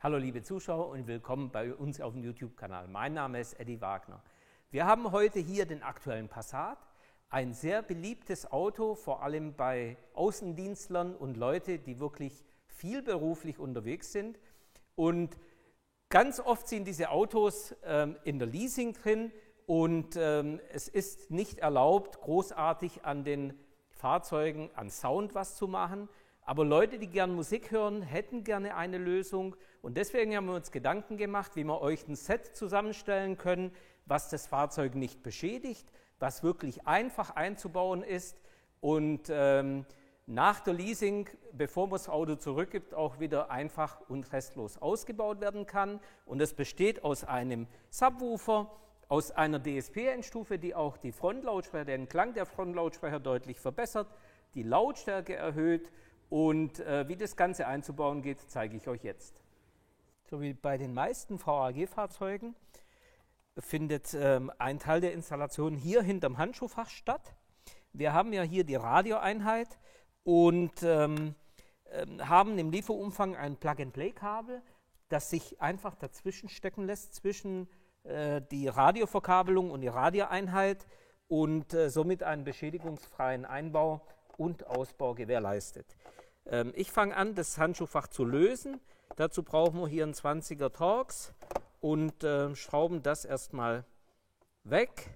Hallo liebe Zuschauer und willkommen bei uns auf dem YouTube-Kanal. Mein Name ist Eddie Wagner. Wir haben heute hier den aktuellen Passat, ein sehr beliebtes Auto, vor allem bei Außendienstlern und Leute, die wirklich viel beruflich unterwegs sind. Und ganz oft sind diese Autos in der Leasing drin und es ist nicht erlaubt, großartig an den Fahrzeugen, an Sound was zu machen. Aber Leute, die gern Musik hören, hätten gerne eine Lösung und deswegen haben wir uns Gedanken gemacht, wie wir euch ein Set zusammenstellen können, was das Fahrzeug nicht beschädigt, was wirklich einfach einzubauen ist und nach der Leasing, bevor man das Auto zurückgibt, auch wieder einfach und restlos ausgebaut werden kann. Und das besteht aus einem Subwoofer, aus einer DSP-Endstufe, die auch die Frontlautsprecher, den Klang der Frontlautsprecher deutlich verbessert, die Lautstärke erhöht. Und wie das Ganze einzubauen geht, zeige ich euch jetzt. So wie bei den meisten VAG-Fahrzeugen findet ein Teil der Installation hier hinterm Handschuhfach statt. Wir haben ja hier die Radioeinheit und haben im Lieferumfang ein Plug-and-Play-Kabel, das sich einfach dazwischen stecken lässt, zwischen die Radioverkabelung und die Radioeinheit und somit einen beschädigungsfreien Einbau und Ausbau gewährleistet. Ich fange an, das Handschuhfach zu lösen. Dazu brauchen wir hier einen 20er Torx und schrauben das erstmal weg.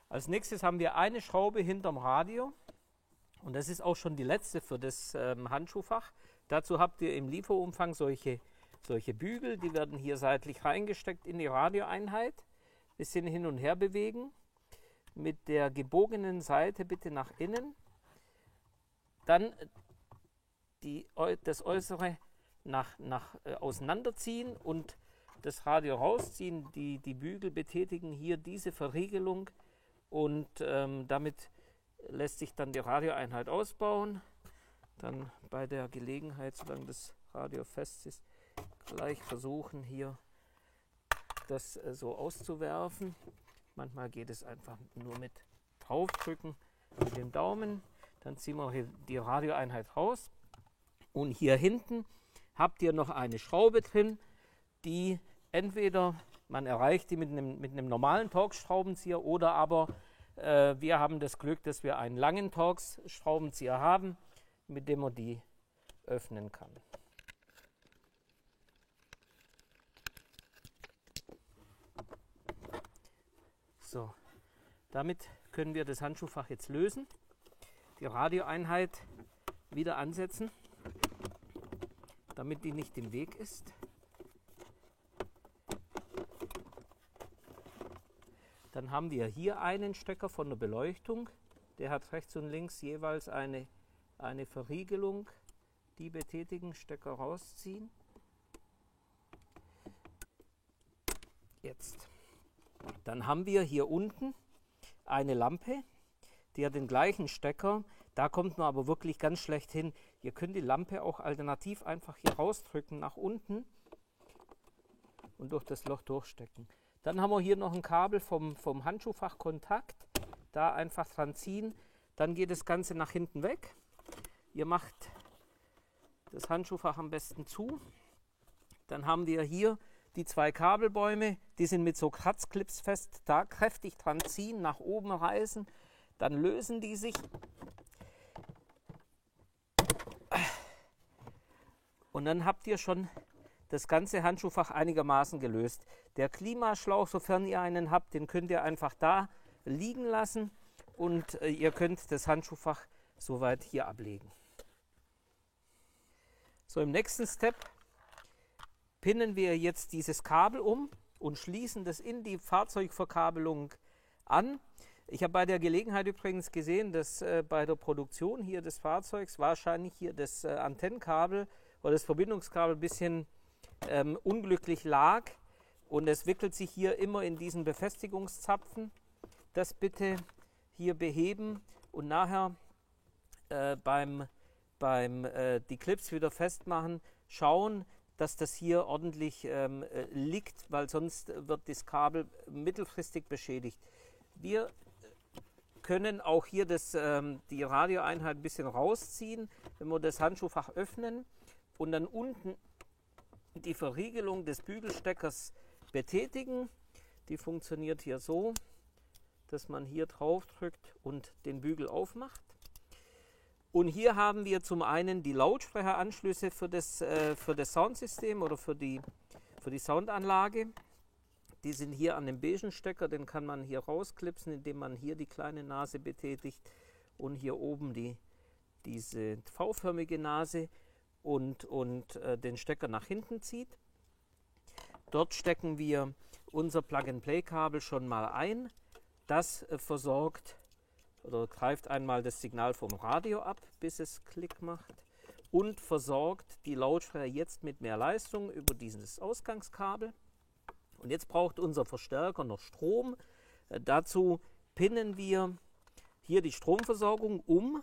Als nächstes haben wir eine Schraube hinterm Radio und das ist auch schon die letzte für das Handschuhfach. Dazu habt ihr im Lieferumfang solche Bügel, die werden hier seitlich reingesteckt in die Radioeinheit, bisschen hin und her bewegen, mit der gebogenen Seite bitte nach innen, dann das Äußere auseinanderziehen und das Radio rausziehen. Die Bügel betätigen hier diese Verriegelung. Und damit lässt sich dann die Radioeinheit ausbauen. Dann bei der Gelegenheit, solange das Radio fest ist, gleich versuchen hier das so auszuwerfen. Manchmal geht es einfach nur mit draufdrücken mit dem Daumen. Dann ziehen wir hier die Radioeinheit raus. Und hier hinten habt ihr noch eine Schraube drin, die entweder man erreicht die mit einem normalen Torx-Schraubenzieher oder aber wir haben das Glück, dass wir einen langen Torx-Schraubenzieher haben, mit dem man die öffnen kann. So, damit können wir das Handschuhfach jetzt lösen, die Radioeinheit wieder ansetzen, damit die nicht im Weg ist. Dann haben wir hier einen Stecker von der Beleuchtung, der hat rechts und links jeweils eine Verriegelung, die betätigen, Stecker rausziehen. Jetzt. Dann haben wir hier unten eine Lampe, die hat den gleichen Stecker, da kommt man aber wirklich ganz schlecht hin. Ihr könnt die Lampe auch alternativ einfach hier rausdrücken nach unten und durch das Loch durchstecken. Dann haben wir hier noch ein Kabel vom Handschuhfachkontakt, da einfach dran ziehen, dann geht das Ganze nach hinten weg. Ihr macht das Handschuhfach am besten zu. Dann haben wir hier die zwei Kabelbäume, die sind mit so Kratzclips fest, da kräftig dran ziehen, nach oben reißen, dann lösen die sich. Und dann habt ihr schon das ganze Handschuhfach einigermaßen gelöst. Der Klimaschlauch, sofern ihr einen habt, den könnt ihr einfach da liegen lassen und ihr könnt das Handschuhfach soweit hier ablegen. So, im nächsten Step pinnen wir jetzt dieses Kabel um und schließen das in die Fahrzeugverkabelung an. Ich habe bei der Gelegenheit übrigens gesehen, dass bei der Produktion hier des Fahrzeugs wahrscheinlich hier das Antennenkabel oder das Verbindungskabel ein bisschen unglücklich lag und es wickelt sich hier immer in diesen Befestigungszapfen. Das bitte hier beheben und nachher bei beim die Clips wieder festmachen, schauen, dass das hier ordentlich liegt, weil sonst wird das Kabel mittelfristig beschädigt. Wir können auch hier die Radioeinheit ein bisschen rausziehen, wenn wir das Handschuhfach öffnen und dann unten die Verriegelung des Bügelsteckers betätigen. Die funktioniert hier so, dass man hier drauf drückt und den Bügel aufmacht. Und hier haben wir zum einen die Lautsprecheranschlüsse für das Soundsystem oder für die Soundanlage. Die sind hier an dem beigen Stecker, den kann man hier rausklipsen, indem man hier die kleine Nase betätigt und hier oben diese V-förmige Nase und den Stecker nach hinten zieht. Dort stecken wir unser Plug-and-Play-Kabel schon mal ein. Das versorgt oder greift einmal das Signal vom Radio ab, bis es Klick macht und versorgt die Lautsprecher jetzt mit mehr Leistung über dieses Ausgangskabel. Und jetzt braucht unser Verstärker noch Strom. Dazu pinnen wir hier die Stromversorgung um.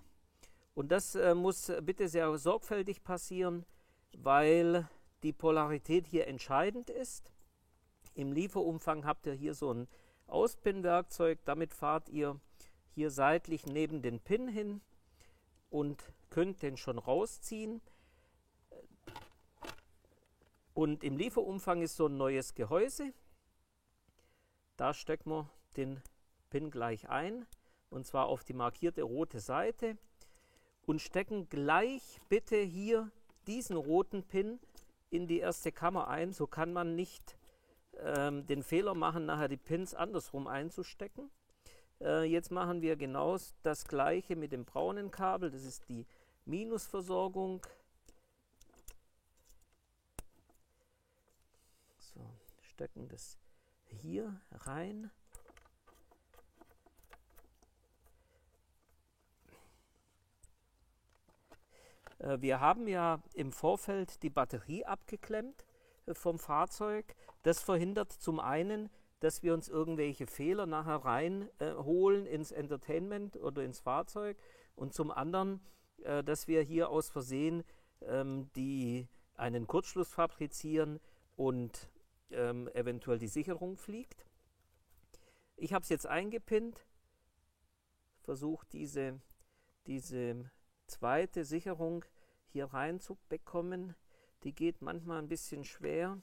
Und das muss bitte sehr sorgfältig passieren, weil die Polarität hier entscheidend ist. Im Lieferumfang habt ihr hier so ein Auspin-Werkzeug. Damit fahrt ihr hier seitlich neben den Pin hin und könnt den schon rausziehen. Und im Lieferumfang ist so ein neues Gehäuse. Da stecken wir den Pin gleich ein, und zwar auf die markierte rote Seite. Und stecken gleich bitte hier diesen roten Pin in die erste Kammer ein. So kann man nicht den Fehler machen, nachher die Pins andersrum einzustecken. Jetzt machen wir genau das gleiche mit dem braunen Kabel. Das ist die Minusversorgung. So, stecken das hier rein. Wir haben ja im Vorfeld die Batterie abgeklemmt vom Fahrzeug. Das verhindert zum einen, dass wir uns irgendwelche Fehler nachher reinholen ins Entertainment oder ins Fahrzeug, und zum anderen, dass wir hier aus Versehen einen Kurzschluss fabrizieren und eventuell die Sicherung fliegt. Ich habe es jetzt eingepinnt, versuche diese zweite Sicherung hier reinzubekommen. Die geht manchmal ein bisschen schwer,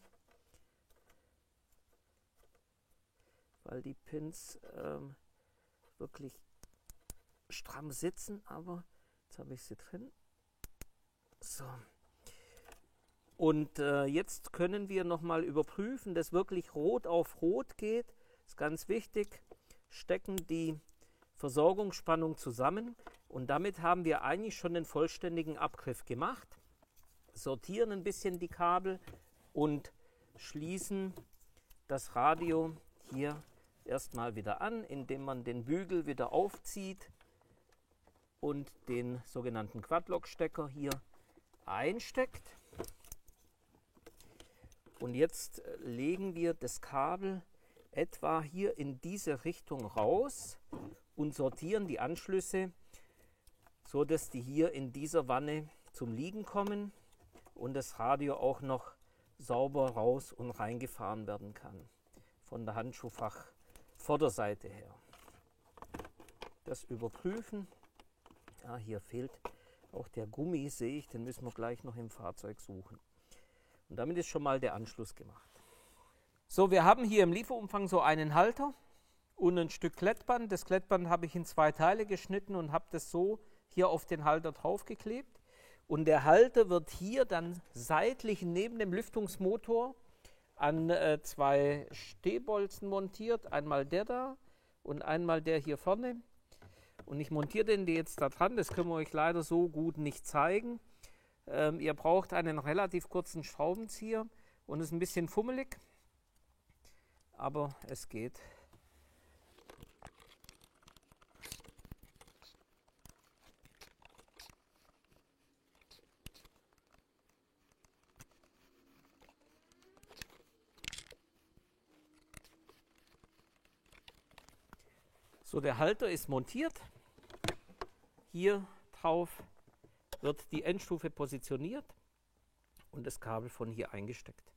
weil die Pins wirklich stramm sitzen, aber jetzt habe ich sie drin. So. Und jetzt können wir nochmal überprüfen, dass wirklich Rot auf Rot geht. Das ist ganz wichtig. Stecken die Versorgungsspannung zusammen und damit haben wir eigentlich schon den vollständigen Abgriff gemacht. Sortieren ein bisschen die Kabel und schließen das Radio hier erstmal wieder an, indem man den Bügel wieder aufzieht und den sogenannten Quadlock-Stecker hier einsteckt. Und jetzt legen wir das Kabel etwa hier in diese Richtung raus und sortieren die Anschlüsse, so dass die hier in dieser Wanne zum Liegen kommen und das Radio auch noch sauber raus und reingefahren werden kann von der Handschuhfach-Vorderseite her. Das überprüfen. Ja, hier fehlt auch der Gummi, sehe ich, den müssen wir gleich noch im Fahrzeug suchen. Und damit ist schon mal der Anschluss gemacht. So, wir haben hier im Lieferumfang so einen Halter und ein Stück Klettband. Das Klettband habe ich in 2 Teile geschnitten und habe das so hier auf den Halter draufgeklebt. Und der Halter wird hier dann seitlich neben dem Lüftungsmotor an 2 Stehbolzen montiert. Einmal der da und einmal der hier vorne. Und ich montiere den jetzt da dran. Das können wir euch leider so gut nicht zeigen. Ihr braucht einen relativ kurzen Schraubenzieher und ist ein bisschen fummelig, aber es geht. So, der Halter ist montiert. Hier drauf wird die Endstufe positioniert und das Kabel von hier eingesteckt.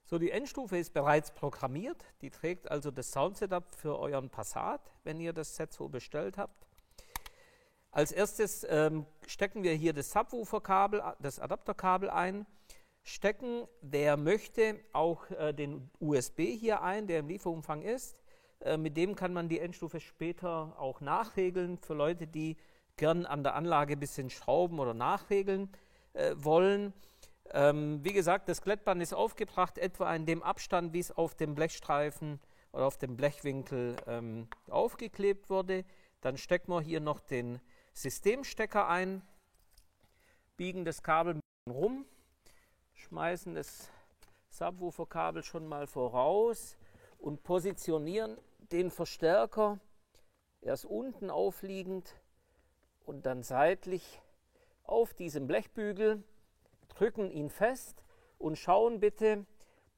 So, die Endstufe ist bereits programmiert. Die trägt also das Soundsetup für euren Passat, wenn ihr das Set so bestellt habt. Als erstes stecken wir hier das Subwoofer-Kabel, das Adapterkabel ein, stecken, wer möchte, auch den USB hier ein, der im Lieferumfang ist. Mit dem kann man die Endstufe später auch nachregeln, für Leute, die gern an der Anlage ein bisschen schrauben oder nachregeln wollen. Wie gesagt, das Glättband ist aufgebracht, etwa in dem Abstand, wie es auf dem Blechstreifen oder auf dem Blechwinkel aufgeklebt wurde. Dann stecken wir hier noch den Systemstecker ein, biegen das Kabel rum, schmeißen das Subwoofer-Kabel schon mal voraus und positionieren den Verstärker erst unten aufliegend und dann seitlich auf diesem Blechbügel, drücken ihn fest und schauen bitte,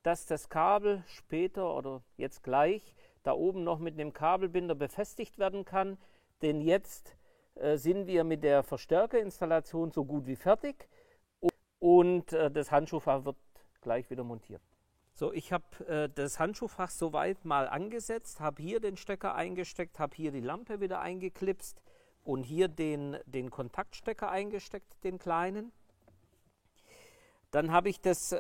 dass das Kabel später oder jetzt gleich da oben noch mit einem Kabelbinder befestigt werden kann, denn jetzt sind wir mit der Verstärkerinstallation so gut wie fertig und das Handschuhfach wird gleich wieder montiert. So, ich habe das Handschuhfach soweit mal angesetzt, habe hier den Stecker eingesteckt, habe hier die Lampe wieder eingeklipst und hier den Kontaktstecker eingesteckt, den kleinen. Dann habe ich das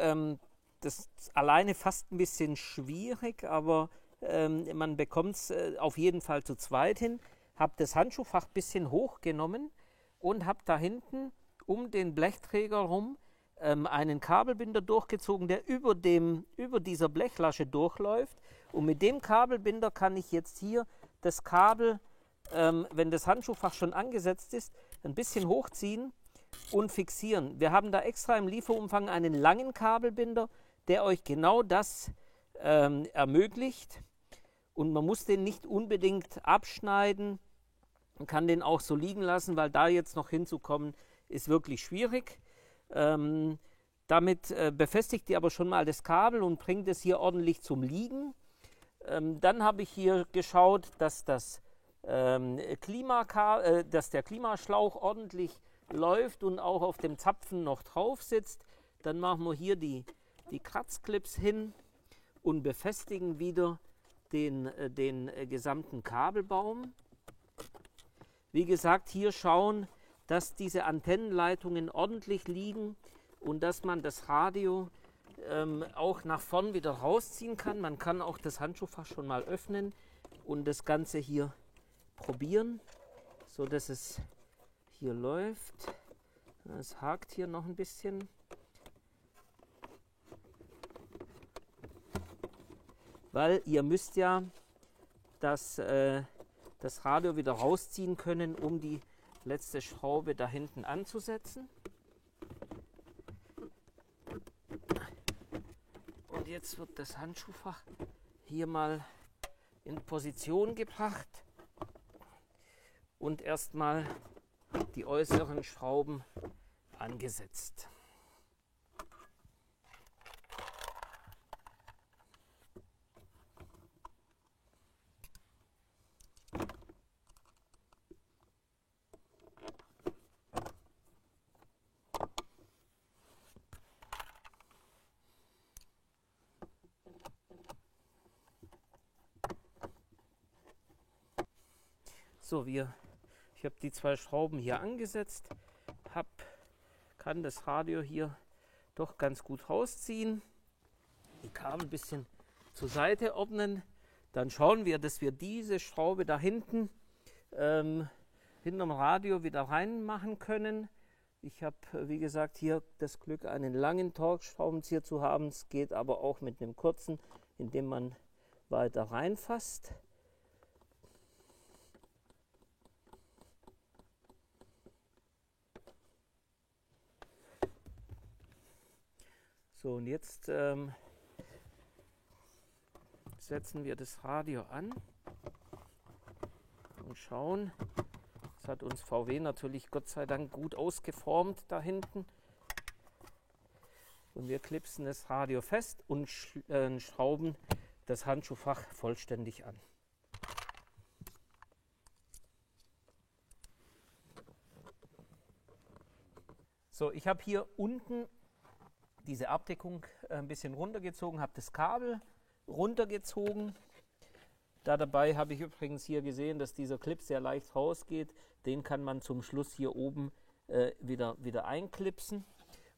alleine fast ein bisschen schwierig, aber man bekommt es auf jeden Fall zu zweit hin. Habe das Handschuhfach ein bisschen hochgenommen und habe da hinten um den Blechträger rum einen Kabelbinder durchgezogen, der über dieser Blechlasche durchläuft. Und mit dem Kabelbinder kann ich jetzt hier das Kabel, wenn das Handschuhfach schon angesetzt ist, ein bisschen hochziehen und fixieren. Wir haben da extra im Lieferumfang einen langen Kabelbinder, der euch genau das ermöglicht. Und man muss den nicht unbedingt abschneiden. Man kann den auch so liegen lassen, weil da jetzt noch hinzukommen, ist wirklich schwierig. Damit befestigt ihr aber schon mal das Kabel und bringt es hier ordentlich zum Liegen. Dann habe ich hier geschaut, dass dass der Klimaschlauch ordentlich läuft und auch auf dem Zapfen noch drauf sitzt. Dann machen wir hier die Kratzclips hin und befestigen wieder den gesamten Kabelbaum. Wie gesagt, hier schauen, dass diese Antennenleitungen ordentlich liegen und dass man das Radio auch nach vorn wieder rausziehen kann. Man kann auch das Handschuhfach schon mal öffnen und das Ganze hier probieren, so dass es hier läuft. Es hakt hier noch ein bisschen. Weil ihr müsst ja das Radio wieder rausziehen können, um die letzte Schraube da hinten anzusetzen. Und jetzt wird das Handschuhfach hier mal in Position gebracht und erstmal die äußeren Schrauben angesetzt. So, ich habe die zwei Schrauben hier angesetzt, kann das Radio hier doch ganz gut rausziehen, die Kabel ein bisschen zur Seite ordnen, dann schauen wir, dass wir diese Schraube da hinten hinterm Radio wieder reinmachen können. Ich habe, wie gesagt, hier das Glück, einen langen Torx-Schraubenzieher zu haben. Es geht aber auch mit einem kurzen, indem man weiter reinfasst. So, und jetzt setzen wir das Radio an und schauen. Das hat uns VW natürlich Gott sei Dank gut ausgeformt da hinten. Und wir klipsen das Radio fest und schrauben das Handschuhfach vollständig an. So, ich habe hier unten diese Abdeckung ein bisschen runtergezogen, habe das Kabel runtergezogen. Dabei habe ich übrigens hier gesehen, dass dieser Clip sehr leicht rausgeht. Den kann man zum Schluss hier oben wieder einklipsen.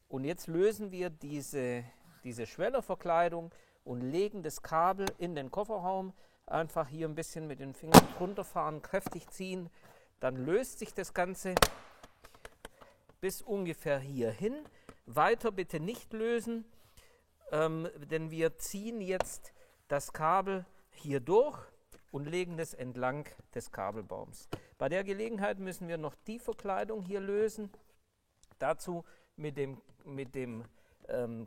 Und jetzt lösen wir diese Schwellerverkleidung und legen das Kabel in den Kofferraum. Einfach hier ein bisschen mit den Fingern runterfahren, kräftig ziehen. Dann löst sich das Ganze bis ungefähr hier hin. Weiter bitte nicht lösen, denn wir ziehen jetzt das Kabel hier durch und legen es entlang des Kabelbaums. Bei der Gelegenheit müssen wir noch die Verkleidung hier lösen. Dazu mit dem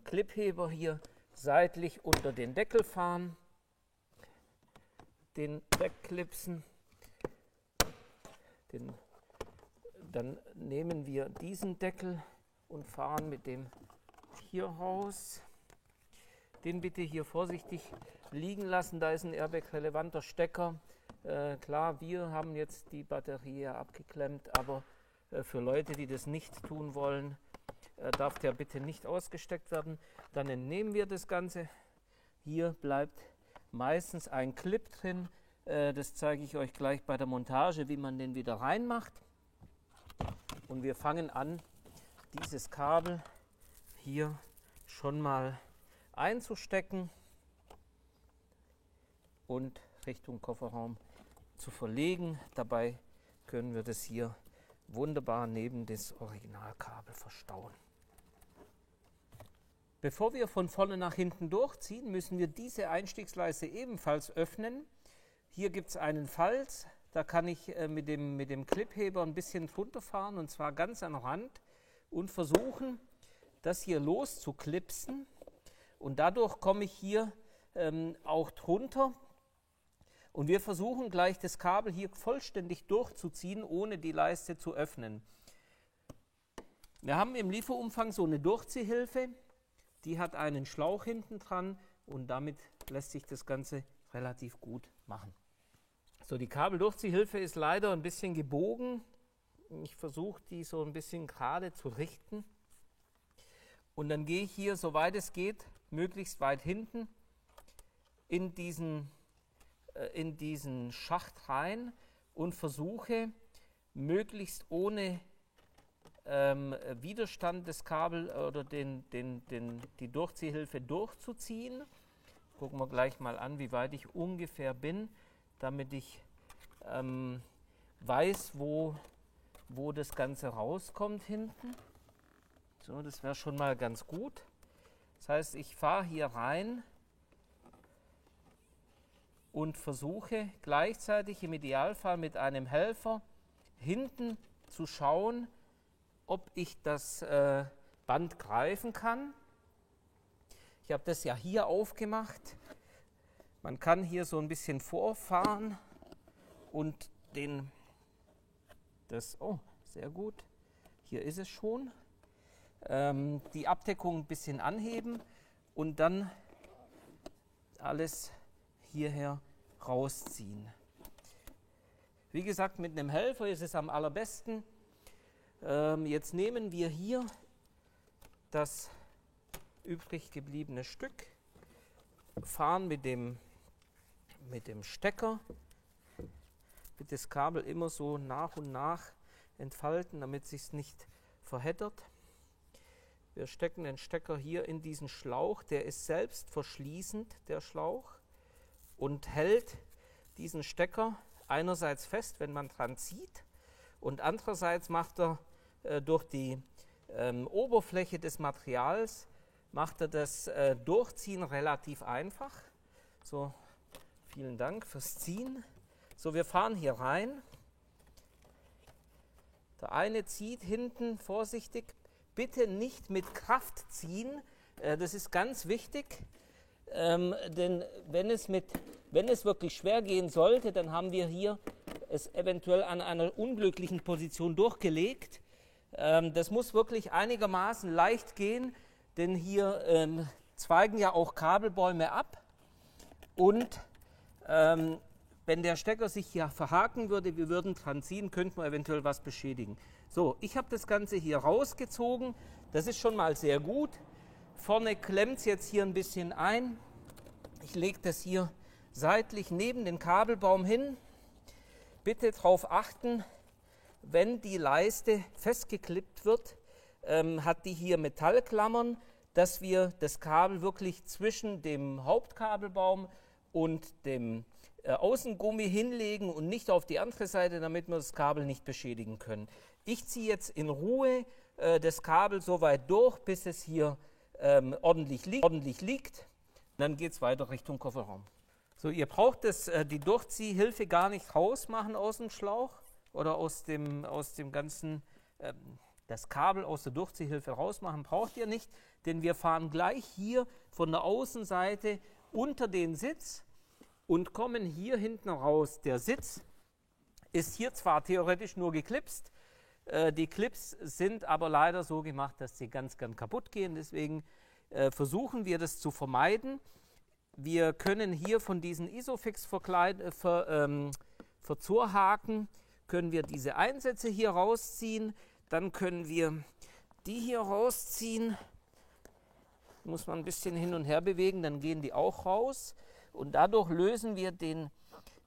Clipheber hier seitlich unter den Deckel fahren, den wegklipsen. Dann nehmen wir diesen Deckel und fahren mit dem hier raus. Den bitte hier vorsichtig liegen lassen, da ist ein Airbag-relevanter Stecker. Klar, wir haben jetzt die Batterie abgeklemmt, aber für Leute, die das nicht tun wollen, darf der bitte nicht ausgesteckt werden. Dann entnehmen wir das Ganze. Hier bleibt meistens ein Clip drin. Das zeige ich euch gleich bei der Montage, wie man den wieder reinmacht. Und wir fangen an, dieses Kabel hier schon mal einzustecken und Richtung Kofferraum zu verlegen. Dabei können wir das hier wunderbar neben das Originalkabel verstauen. Bevor wir von vorne nach hinten durchziehen, müssen wir diese Einstiegsleiste ebenfalls öffnen. Hier gibt es einen Falz, da kann ich mit dem Clipheber ein bisschen drunter fahren, und zwar ganz am Rand, und versuchen, das hier loszuklipsen. Und dadurch komme ich hier auch drunter. Und wir versuchen gleich das Kabel hier vollständig durchzuziehen, ohne die Leiste zu öffnen. Wir haben im Lieferumfang so eine Durchziehhilfe, die hat einen Schlauch hinten dran und damit lässt sich das Ganze relativ gut machen. So, die Kabeldurchziehhilfe ist leider ein bisschen gebogen. Ich versuche die so ein bisschen gerade zu richten. Und dann gehe ich hier, soweit es geht, möglichst weit hinten in diesen Schacht rein und versuche, möglichst ohne Widerstand das Kabel oder die Durchziehhilfe durchzuziehen. Gucken wir gleich mal an, wie weit ich ungefähr bin, damit ich weiß, wo das Ganze rauskommt hinten. So, das wäre schon mal ganz gut. Das heißt, ich fahre hier rein und versuche gleichzeitig im Idealfall mit einem Helfer hinten zu schauen, ob ich das Band greifen kann. Ich habe das ja hier aufgemacht. Man kann hier so ein bisschen vorfahren und oh, sehr gut, hier ist es schon. Die Abdeckung ein bisschen anheben und dann alles hierher rausziehen. Wie gesagt, mit einem Helfer ist es am allerbesten. Jetzt nehmen wir hier das übrig gebliebene Stück, fahren mit dem Stecker, mit das Kabel immer so nach und nach entfalten, damit es sich nicht verheddert. Wir stecken den Stecker hier in diesen Schlauch, der ist selbst verschließend, der Schlauch, und hält diesen Stecker einerseits fest, wenn man dran zieht, und andererseits macht er durch die Oberfläche des Materials das Durchziehen relativ einfach. So, vielen Dank fürs Ziehen. So, wir fahren hier rein. Der eine zieht hinten vorsichtig. Bitte nicht mit Kraft ziehen, das ist ganz wichtig, denn wenn es wirklich schwer gehen sollte, dann haben wir hier es eventuell an einer unglücklichen Position durchgelegt. Das muss wirklich einigermaßen leicht gehen, denn hier zweigen ja auch Kabelbäume ab und Wenn der Stecker sich hier verhaken würde, wir würden dran ziehen, könnten wir eventuell was beschädigen. So, ich habe das Ganze hier rausgezogen. Das ist schon mal sehr gut. Vorne klemmt es jetzt hier ein bisschen ein. Ich lege das hier seitlich neben den Kabelbaum hin. Bitte darauf achten, wenn die Leiste festgeklippt wird, hat die hier Metallklammern, dass wir das Kabel wirklich zwischen dem Hauptkabelbaum und dem Außengummi hinlegen und nicht auf die andere Seite, damit wir das Kabel nicht beschädigen können. Ich ziehe jetzt in Ruhe das Kabel so weit durch, bis es hier ordentlich liegt. Dann geht es weiter Richtung Kofferraum. So, ihr braucht die Durchziehhilfe gar nicht rausmachen aus dem Schlauch oder aus dem ganzen, das Kabel aus der Durchziehhilfe rausmachen braucht ihr nicht, denn wir fahren gleich hier von der Außenseite unter den Sitz und kommen hier hinten raus. Der Sitz ist hier zwar theoretisch nur geklipst, die Clips sind aber leider so gemacht, dass sie ganz kaputt gehen, deswegen versuchen wir das zu vermeiden. Wir können hier von diesen Isofix-Verzurhaken können wir diese Einsätze hier rausziehen, dann können wir die hier rausziehen, muss man ein bisschen hin und her bewegen, dann gehen die auch raus und dadurch lösen wir die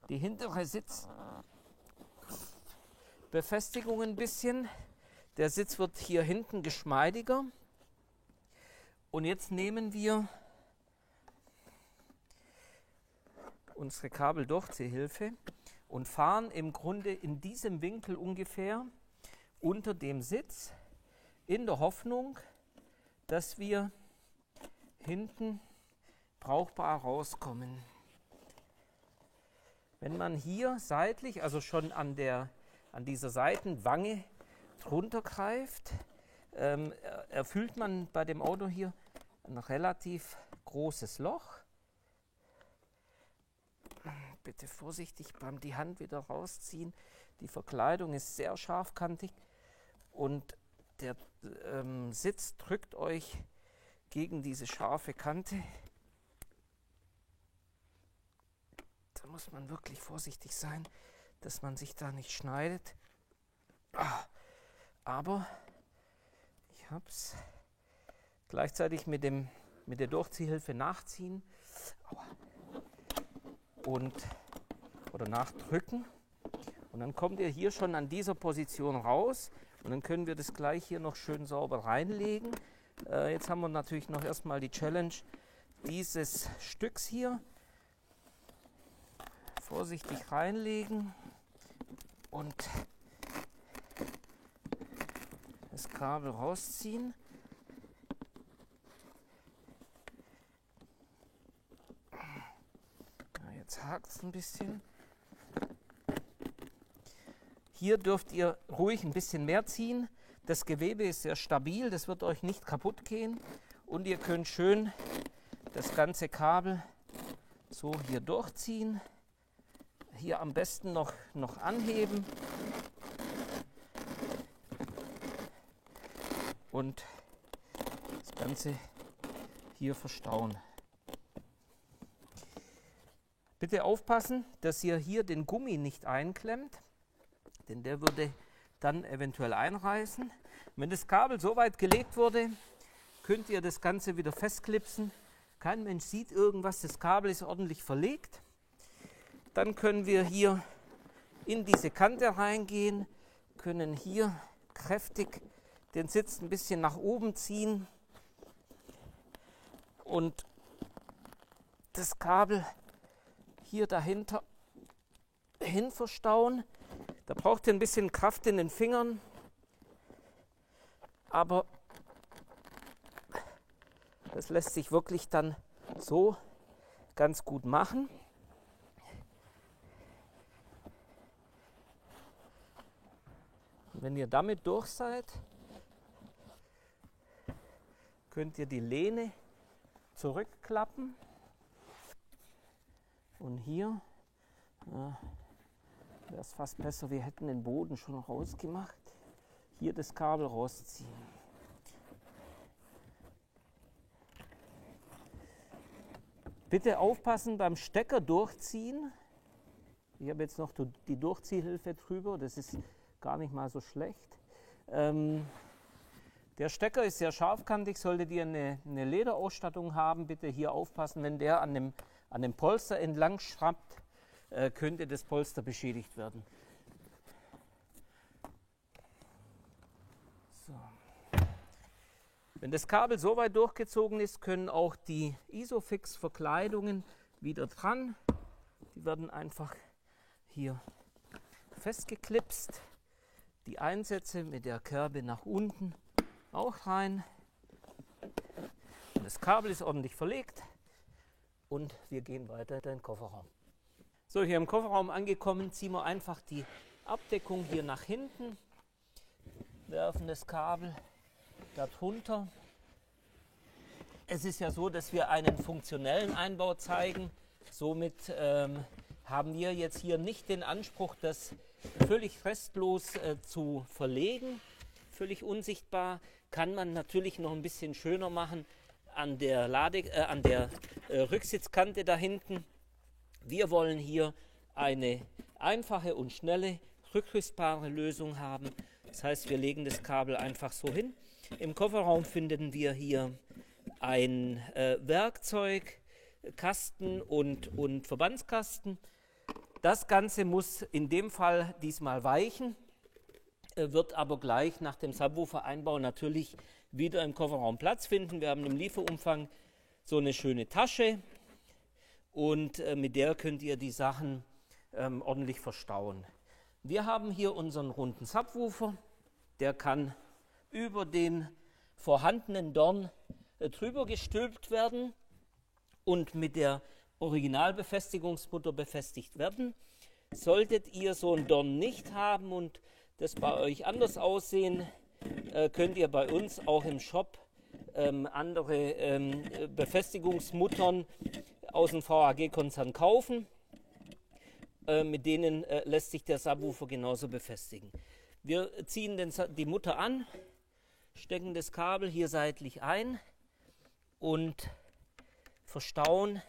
hintere Sitzbefestigung ein bisschen. Der Sitz wird hier hinten geschmeidiger und jetzt nehmen wir unsere Kabeldurchziehhilfe und fahren im Grunde in diesem Winkel ungefähr unter dem Sitz in der Hoffnung, dass wir hinten brauchbar rauskommen. Wenn man hier seitlich, also schon an dieser Seitenwange drunter greift, erfüllt man bei dem Auto hier ein relativ großes Loch. Bitte vorsichtig die Hand wieder rausziehen. Die Verkleidung ist sehr scharfkantig und der Sitz drückt euch gegen diese scharfe Kante. Da muss man wirklich vorsichtig sein, dass man sich da nicht schneidet. Aber ich habe es gleichzeitig mit der Durchziehhilfe nachziehen oder nachdrücken. Und dann kommt ihr hier schon an dieser Position raus und dann können wir das gleich hier noch schön sauber reinlegen. Jetzt haben wir natürlich noch erstmal die Challenge dieses Stücks hier. Vorsichtig reinlegen und das Kabel rausziehen. Jetzt hakt es ein bisschen. Hier dürft ihr ruhig ein bisschen mehr ziehen. Das Gewebe ist sehr stabil, das wird euch nicht kaputt gehen. Und ihr könnt schön das ganze Kabel so hier durchziehen. Hier am besten noch anheben. Und das Ganze hier verstauen. Bitte aufpassen, dass ihr hier den Gummi nicht einklemmt, denn der würde dann eventuell einreißen. Wenn das Kabel so weit gelegt wurde, könnt ihr das Ganze wieder festklipsen. Kein Mensch sieht irgendwas, das Kabel ist ordentlich verlegt. Dann können wir hier in diese Kante reingehen, können hier kräftig den Sitz ein bisschen nach oben ziehen und das Kabel hier dahinter hin verstauen. Da braucht ihr ein bisschen Kraft in den Fingern, aber das lässt sich wirklich dann so ganz gut machen. Und wenn ihr damit durch seid, könnt ihr die Lehne zurückklappen und hier wäre es fast besser, wir hätten den Boden schon rausgemacht, hier das Kabel rausziehen. Bitte aufpassen beim Stecker durchziehen, Ich habe jetzt noch die Durchziehhilfe drüber, das ist gar nicht mal so schlecht. Der Stecker ist sehr scharfkantig, solltet ihr eine Lederausstattung haben, bitte hier aufpassen, wenn der an dem Polster entlang schraubt, könnte das Polster beschädigt werden. So. Wenn das Kabel so weit durchgezogen ist, können auch die Isofix-Verkleidungen wieder dran. Die werden einfach hier festgeklipst. Die Einsätze mit der Kerbe nach unten auch rein. Und das Kabel ist ordentlich verlegt und wir gehen weiter in den Kofferraum. So, hier im Kofferraum angekommen, ziehen wir einfach die Abdeckung hier nach hinten, werfen das Kabel darunter. Es ist ja so, dass wir einen funktionellen Einbau zeigen. Somit haben wir jetzt hier nicht den Anspruch, das völlig restlos zu verlegen. Völlig unsichtbar. Kann man natürlich noch ein bisschen schöner machen an der Rücksitzkante da hinten. Wir wollen hier eine einfache und schnelle rückrüstbare Lösung haben. Das heißt, wir legen das Kabel einfach so hin. Im Kofferraum finden wir hier ein Werkzeugkasten und Verbandskasten. Das Ganze muss in dem Fall diesmal weichen, wird aber gleich nach dem Subwoofer-Einbau natürlich wieder im Kofferraum Platz finden. Wir haben im Lieferumfang so eine schöne Tasche und mit der könnt ihr die Sachen ordentlich verstauen. Wir haben hier unseren runden Subwoofer, der kann über den vorhandenen Dorn drüber gestülpt werden und mit der Originalbefestigungsmutter befestigt werden. Solltet ihr so einen Dorn nicht haben und das bei euch anders aussehen, könnt ihr bei uns auch im Shop andere Befestigungsmuttern aus dem VAG-Konzern kaufen. Mit denen lässt sich der Subwoofer genauso befestigen. Wir ziehen die Mutter an, stecken das Kabel hier seitlich ein und verstauen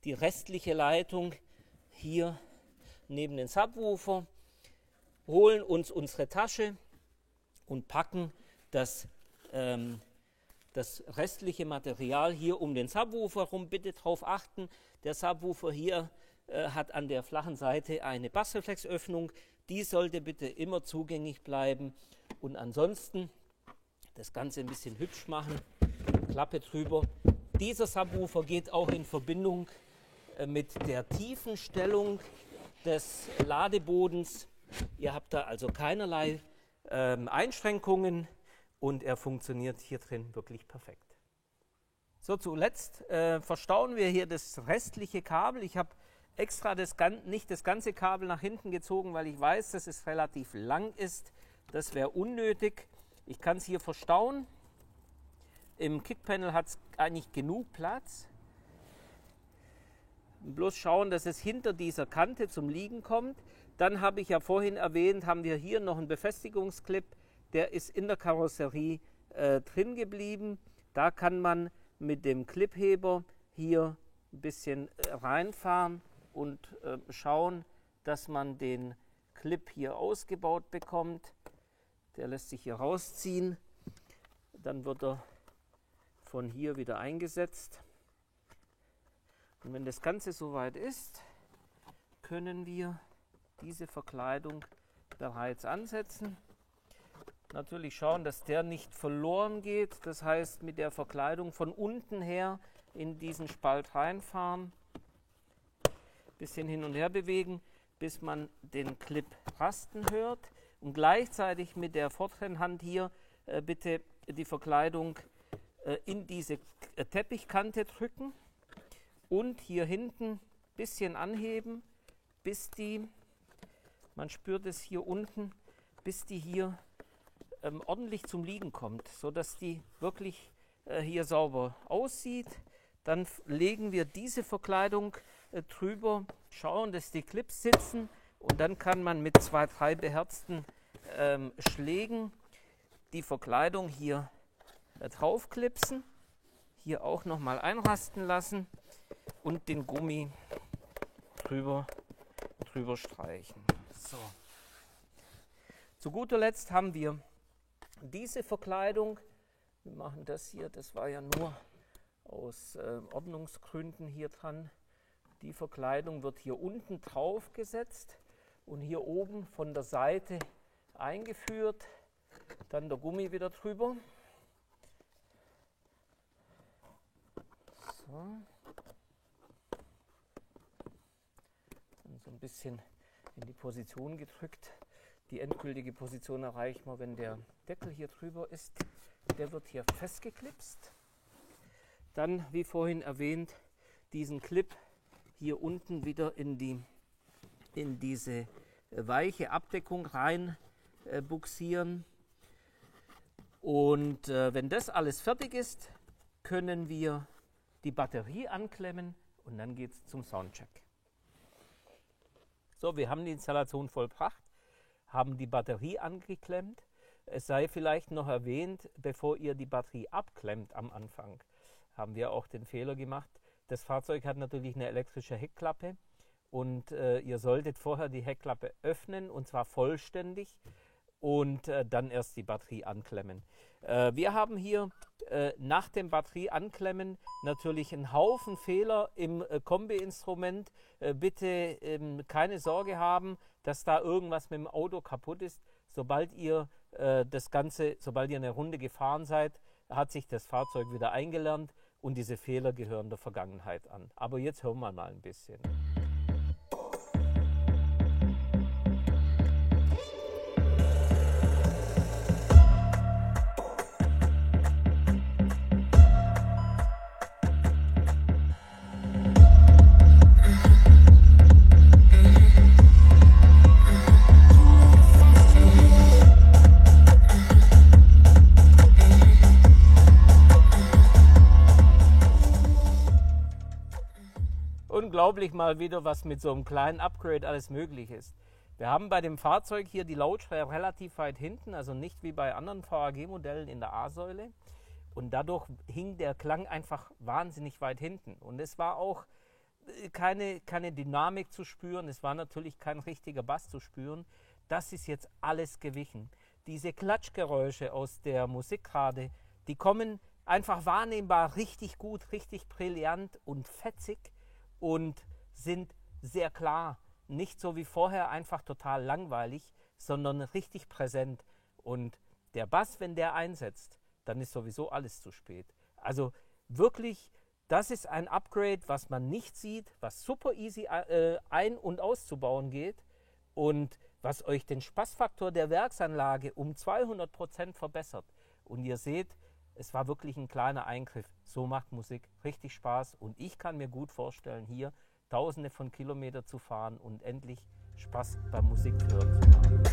die restliche Leitung hier neben den Subwoofer, holen uns unsere Tasche und packen das restliche Material hier um den Subwoofer rum. Bitte darauf achten, der Subwoofer hier hat an der flachen Seite eine Bassreflexöffnung. Die sollte bitte immer zugänglich bleiben und ansonsten das Ganze ein bisschen hübsch machen, Klappe drüber. Dieser Subwoofer geht auch in Verbindung mit der tiefen Stellung des Ladebodens. Ihr habt da also keinerlei Einschränkungen und er funktioniert hier drin wirklich perfekt. So, zuletzt verstauen wir hier das restliche Kabel. Ich habe extra nicht das ganze Kabel nach hinten gezogen, weil ich weiß, dass es relativ lang ist. Das wäre unnötig. Ich kann es hier verstauen. Im Kickpanel hat es eigentlich genug Platz. Bloß schauen, dass es hinter dieser Kante zum Liegen kommt. Dann habe ich ja vorhin erwähnt, haben wir hier noch einen Befestigungsclip. Der ist in der Karosserie drin geblieben. Da kann man mit dem Clipheber hier ein bisschen reinfahren und schauen, dass man den Clip hier ausgebaut bekommt. Der lässt sich hier rausziehen. Dann wird er von hier wieder eingesetzt. Und wenn das Ganze soweit ist, können wir diese Verkleidung bereits ansetzen. Natürlich schauen, dass der nicht verloren geht. Das heißt, mit der Verkleidung von unten her in diesen Spalt reinfahren, bisschen hin und her bewegen, bis man den Clip rasten hört und gleichzeitig mit der Vortrennhand hier bitte die Verkleidung in diese Teppichkante drücken und hier hinten ein bisschen anheben, bis die, man spürt es hier unten, bis die hier ordentlich zum Liegen kommt, sodass die wirklich hier sauber aussieht. Dann legen wir diese Verkleidung drüber, schauen, dass die Clips sitzen und dann kann man mit 2, 3 beherzten Schlägen die Verkleidung hier drauf klipsen, hier auch nochmal einrasten lassen und den Gummi drüber drüber streichen. So. Zu guter Letzt haben wir diese Verkleidung. Wir machen das hier, das war ja nur aus Ordnungsgründen hier dran. Die Verkleidung wird hier unten drauf gesetzt und hier oben von der Seite eingeführt. Dann der Gummi wieder drüber. So. Dann so ein bisschen in die Position gedrückt. Die endgültige Position erreicht man, wenn der Deckel hier drüber ist. Der wird hier festgeklipst. Dann, wie vorhin erwähnt, diesen Clip hier unten wieder in diese weiche Abdeckung rein buxieren. Und wenn das alles fertig ist, können wir die Batterie anklemmen und dann geht es zum Soundcheck. So, wir haben die Installation vollbracht, haben die Batterie angeklemmt. Es sei vielleicht noch erwähnt, bevor ihr die Batterie abklemmt am Anfang, haben wir auch den Fehler gemacht. Das Fahrzeug hat natürlich eine elektrische Heckklappe und ihr solltet vorher die Heckklappe öffnen und zwar vollständig und dann erst die Batterie anklemmen. Wir haben hier nach dem Batterie-Anklemmen natürlich einen Haufen Fehler im Kombi-Instrument. Bitte keine Sorge haben, dass da irgendwas mit dem Auto kaputt ist. Sobald ihr eine Runde gefahren seid, hat sich das Fahrzeug wieder eingelernt und diese Fehler gehören der Vergangenheit an. Aber jetzt hören wir mal ein bisschen. Unglaublich mal wieder, was mit so einem kleinen Upgrade alles möglich ist. Wir haben bei dem Fahrzeug hier die Lautsprecher relativ weit hinten, also nicht wie bei anderen VAG-Modellen in der A-Säule. Und dadurch hing der Klang einfach wahnsinnig weit hinten. Und es war auch keine Dynamik zu spüren, es war natürlich kein richtiger Bass zu spüren. Das ist jetzt alles gewichen. Diese Klatschgeräusche aus der Musik gerade, die kommen einfach wahrnehmbar richtig gut, richtig brillant und fetzig. Und sind sehr klar, nicht so wie vorher einfach total langweilig, sondern richtig präsent. Und der Bass, wenn der einsetzt, dann ist sowieso alles zu spät. Also wirklich, das ist ein Upgrade, was man nicht sieht, was super easy ein- und auszubauen geht und was euch den Spaßfaktor der Werksanlage um 200% verbessert. Und ihr seht, es war wirklich ein kleiner Eingriff. So macht Musik richtig Spaß und ich kann mir gut vorstellen, hier Tausende von Kilometern zu fahren und endlich Spaß beim Musikhören zu haben.